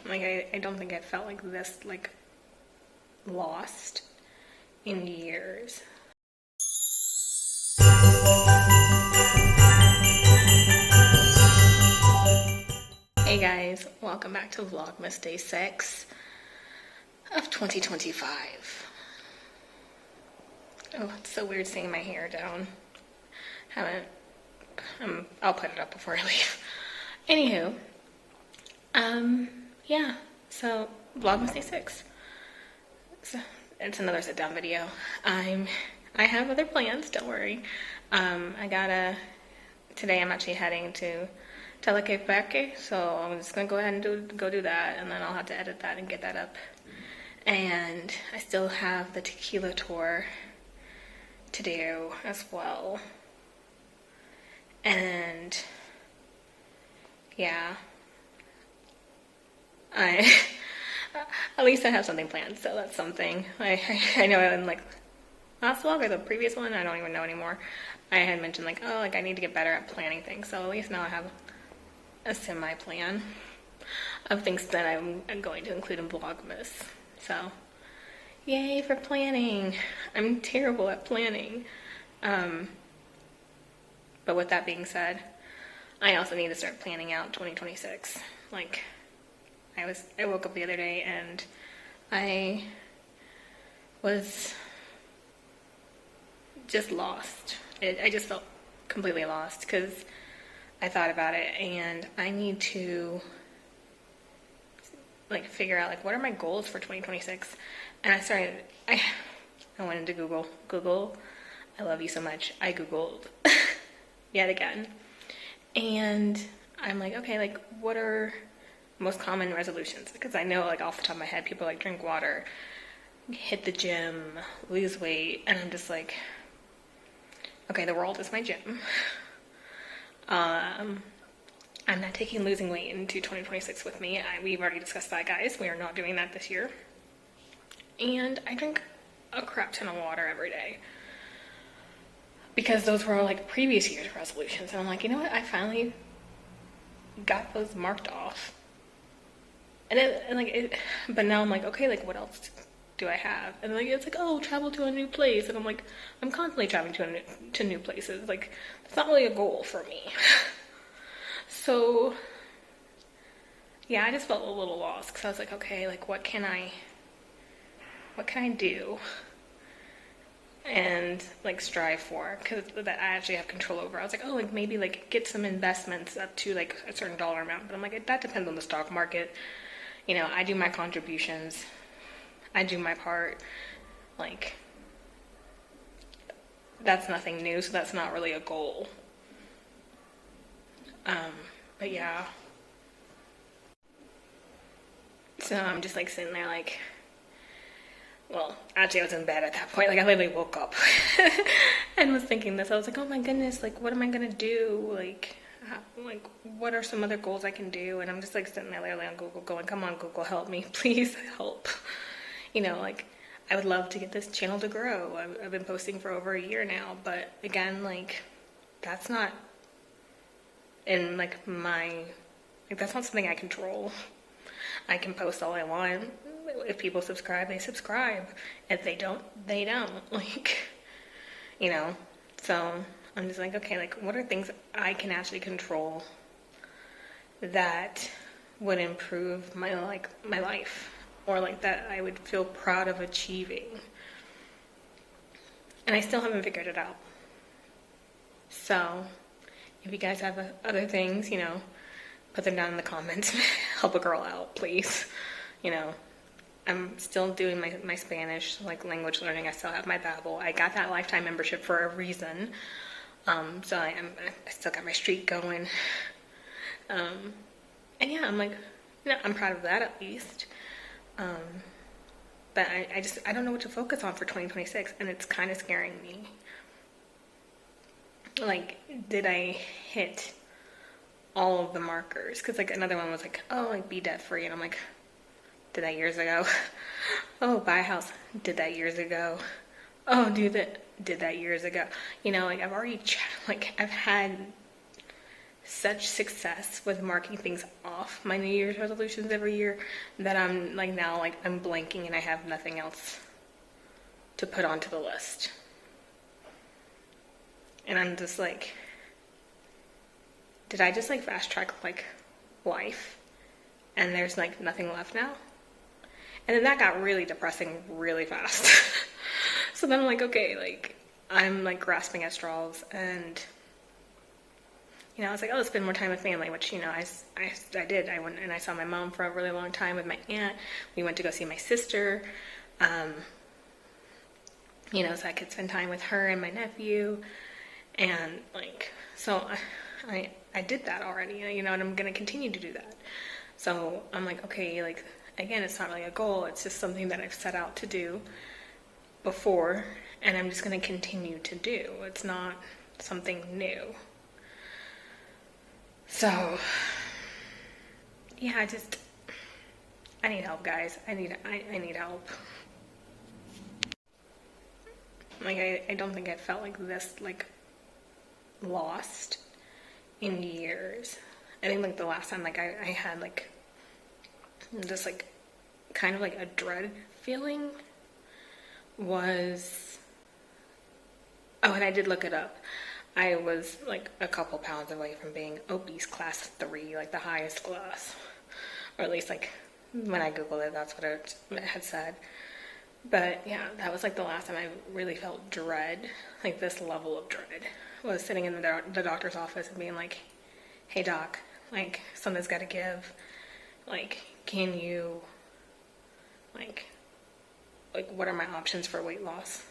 Like, I don't think I felt like this, like, lost in years. Hey guys, welcome back to Vlogmas Day 6 of 2025. Oh, it's so weird seeing my hair down. I'll put it up before I leave. Anywho, yeah, so Vlogmas Day 6. So, it's another sit down video. I have other plans, don't worry. Today I'm actually heading to Telequepeque, so I'm just gonna go ahead and go do that, and then I'll have to edit that and get that up. And I still have the tequila tour to do as well. And yeah, at least I have something planned, so that's something. I know in like last vlog or the previous one, I don't even know anymore, I had mentioned like, oh, like I need to get better at planning things, so at least now I have a semi-plan of things that I'm going to include in Vlogmas. So yay for planning. I'm terrible at planning. But with that being said, I also need to start planning out 2026. Like, I woke up the other day and I was just lost. I just felt completely lost because I thought about it and I need to like figure out like what are my goals for 2026. And I went into Google, I love you so much. I Googled yet again. And I'm like, okay, like what are most common resolutions? Because I know like off the top of my head, people like drink water, hit the gym, lose weight. And I'm just like, okay, the world is my gym. I'm not taking losing weight into 2026 with me. We've already discussed that, guys. We are not doing that this year. And I drink a crap ton of water every day. Because those were like previous year's resolutions. And I'm like, you know what? I finally got those marked off. But now I'm like, okay, like what else do I have? And like, it's like, oh, travel to a new place. And I'm like, I'm constantly traveling to new places. Like, that's not really a goal for me. So, yeah, I just felt a little lost because I was like, okay, like what can I do and like strive for, because that I actually have control over. I was like, oh, like maybe like get some investments up to like a certain dollar amount, but I'm like, that depends on the stock market. You know, I do my contributions, I do my part. Like, that's nothing new, so that's not really a goal. But yeah, so I'm just like sitting there like, well, actually I was in bed at that point. Like I literally woke up and was thinking this. I was like, oh my goodness, like what am I gonna do? Like what are some other goals I can do? And I'm just like sitting there literally on Google going, come on Google, help me, please help. You know, like I would love to get this channel to grow. I've been posting for over a year now, but again, like that's not in like that's not something I control. I can post all I want. If people subscribe, they subscribe. If they don't, they don't. Like, you know. So I'm just like, okay, like what are things I can actually control that would improve my life, or like that I would feel proud of achieving. And I still haven't figured it out. So if you guys have other things, you know, put them down in the comments. Help a girl out, please. You know, I'm still doing my Spanish, like language learning. I still have my Babbel. I got that lifetime membership for a reason. So I still got my streak going. And yeah, I'm like, you know, I'm proud of that at least. But I don't know what to focus on for 2026, and it's kind of scaring me. Like, did I hit all of the markers? Because like another one was like, oh, like be debt free, and I'm like, did that years ago. Oh, buy a house, did that years ago. Oh, did that years ago. You know, like I've already I've had such success with marking things off my New Year's resolutions every year that I'm like now like I'm blanking and I have nothing else to put onto the list. And I'm just like, did I just like fast track like life and there's like nothing left now? And then that got really depressing really fast. So then I'm like, okay, like I'm like grasping at straws, and you know, I was like, oh, let's spend more time with family, which, you know, I did. I went and I saw my mom for a really long time with my aunt. We went to go see my sister, you know, so I could spend time with her and my nephew. And like, so I did that already, you know, and I'm going to continue to do that. So I'm like, okay, like, again, it's not really a goal. It's just something that I've set out to do before, and I'm just going to continue to do. It's not something new. So, yeah, I need help, guys. I need help. Like, I don't think I felt like this, like, lost in years. I think, like, the last time, like, I had, like, this, like, kind of, like, a dread feeling was, oh, and I did look it up. I was like a couple pounds away from being obese class 3, like the highest class. Or at least like when I Googled it, that's what it had said. But yeah, that was like the last time I really felt dread, like this level of dread, was sitting in the doctor's office and being like, hey doc, like something's got to give. Like, can you, like what are my options for weight loss?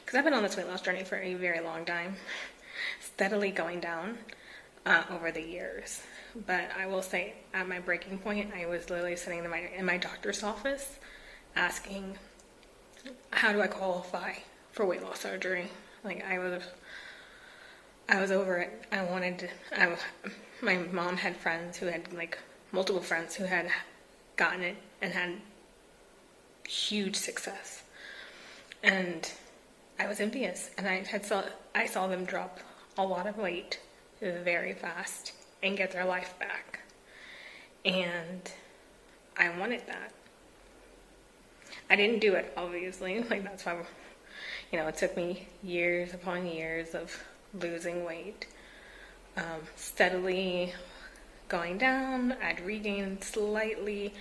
Because I've been on this weight loss journey for a very long time, steadily going down over the years. But I will say, at my breaking point, I was literally sitting in my doctor's office asking, how do I qualify for weight loss surgery? Like, I was over it. My mom had friends who had, like, multiple friends who had gotten it and had huge success. And I was envious, and I saw them drop a lot of weight very fast and get their life back, and I wanted that. I didn't do it, obviously. Like, that's why, you know, it took me years upon years of losing weight, steadily going down. I'd regain slightly,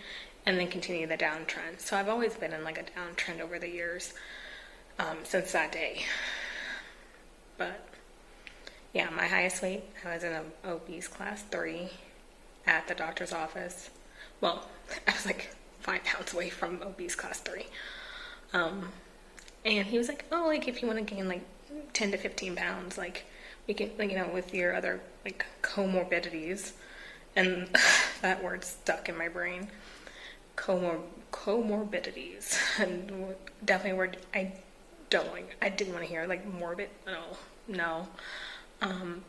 and then continue the downtrend. So I've always been in like a downtrend over the years. Since that day. But yeah, my highest weight, I was in an obese class 3 at the doctor's office. Well, I was like 5 pounds away from obese class 3. And he was like, oh, like if you want to gain like 10 to 15 pounds, like we can, like, you know, with your other like comorbidities, and that word stuck in my brain, comorbidities, and definitely a word I didn't want to hear, like morbid. No.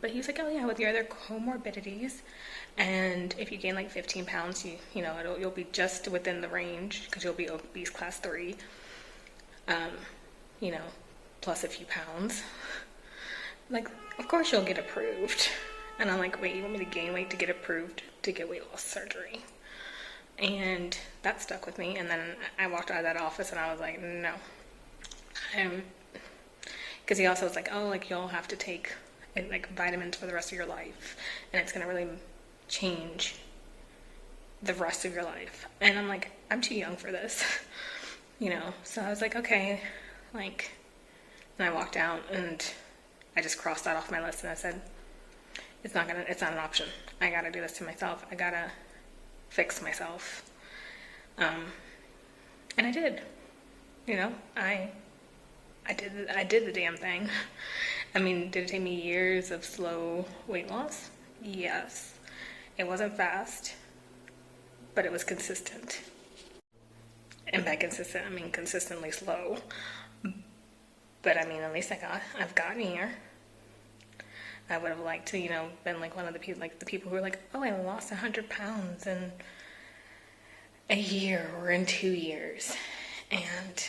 But he was like, oh yeah, with your other comorbidities, and if you gain like 15 pounds, you know, you'll be just within the range because you'll be obese class 3. You know, plus a few pounds. Like, of course you'll get approved. And I'm like, wait, you want me to gain weight to get approved to get weight loss surgery? And that stuck with me. And then I walked out of that office and I was like, no. Because he also was like, oh, like you'll have to take like vitamins for the rest of your life, and it's gonna really change the rest of your life. And I'm like, I'm too young for this, you know. So I was like, okay, like, and I walked out and I just crossed that off my list, and I said, it's not an option. I gotta do this to myself. I gotta fix myself. And I did. You know, I did the damn thing. I mean, did it take me years of slow weight loss? Yes. It wasn't fast, but it was consistent. And by consistent, I mean consistently slow. But I mean, at least I've gotten here. I would have liked to, you know, been like one of the people who were like, oh, I lost 100 pounds in a year or in 2 years. And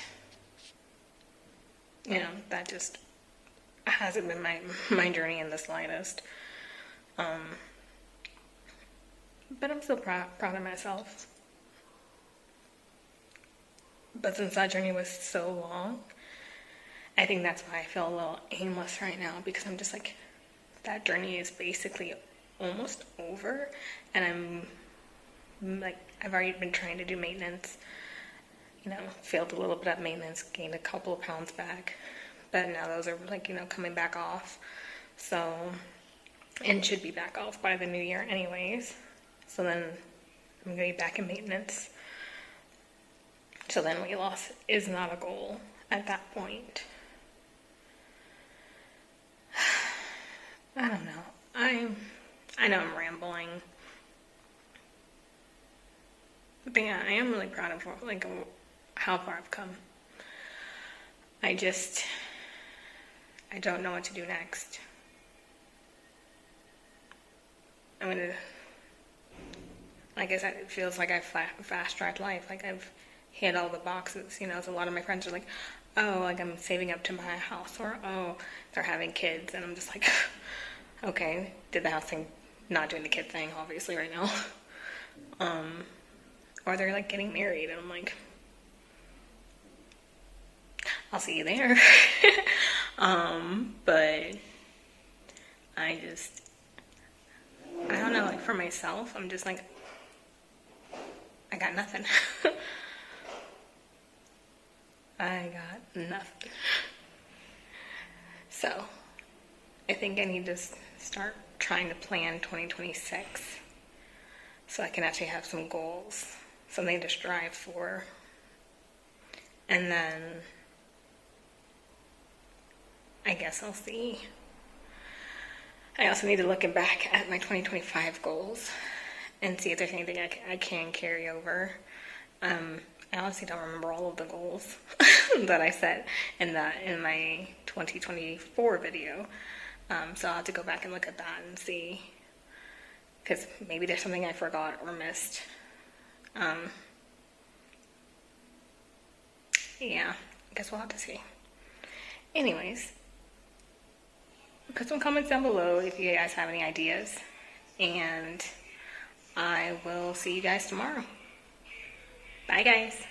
you know, that just hasn't been my journey in the slightest. But I'm still proud of myself. But since that journey was so long, I think that's why I feel a little aimless right now, because I'm just like, that journey is basically almost over, and I'm like, I've already been trying to do maintenance, you know, failed a little bit at maintenance, gained a couple of pounds back, but now those are like, you know, coming back off, so, and should be back off by the new year anyways, so then I'm gonna be back in maintenance. So then weight loss is not a goal at that point. I don't know. I know I'm rambling. But yeah, I am really proud of like how far I've come. I don't know what to do next. I'm gonna, like I said, it feels like I've fast-tracked life. Like I've hit all the boxes, you know. So a lot of my friends are like, oh, like I'm saving up to buy a house, or oh, they're having kids, and I'm just like, okay, did the house thing, not doing the kid thing, obviously right now. Or they're like getting married, and I'm like, I'll see you there. But I don't know, like for myself, I'm just like, I got nothing. I got nothing. So, I think I need to start trying to plan 2026 so I can actually have some goals, something to strive for. And then I guess I'll see. I also need to look back at my 2025 goals and see if there's anything I can carry over. I honestly don't remember all of the goals that I set in my 2024 video. So I'll have to go back and look at that and see, because maybe there's something I forgot or missed. Yeah, I guess we'll have to see. Anyways, put some comments down below if you guys have any ideas, and I will see you guys tomorrow. Bye, guys.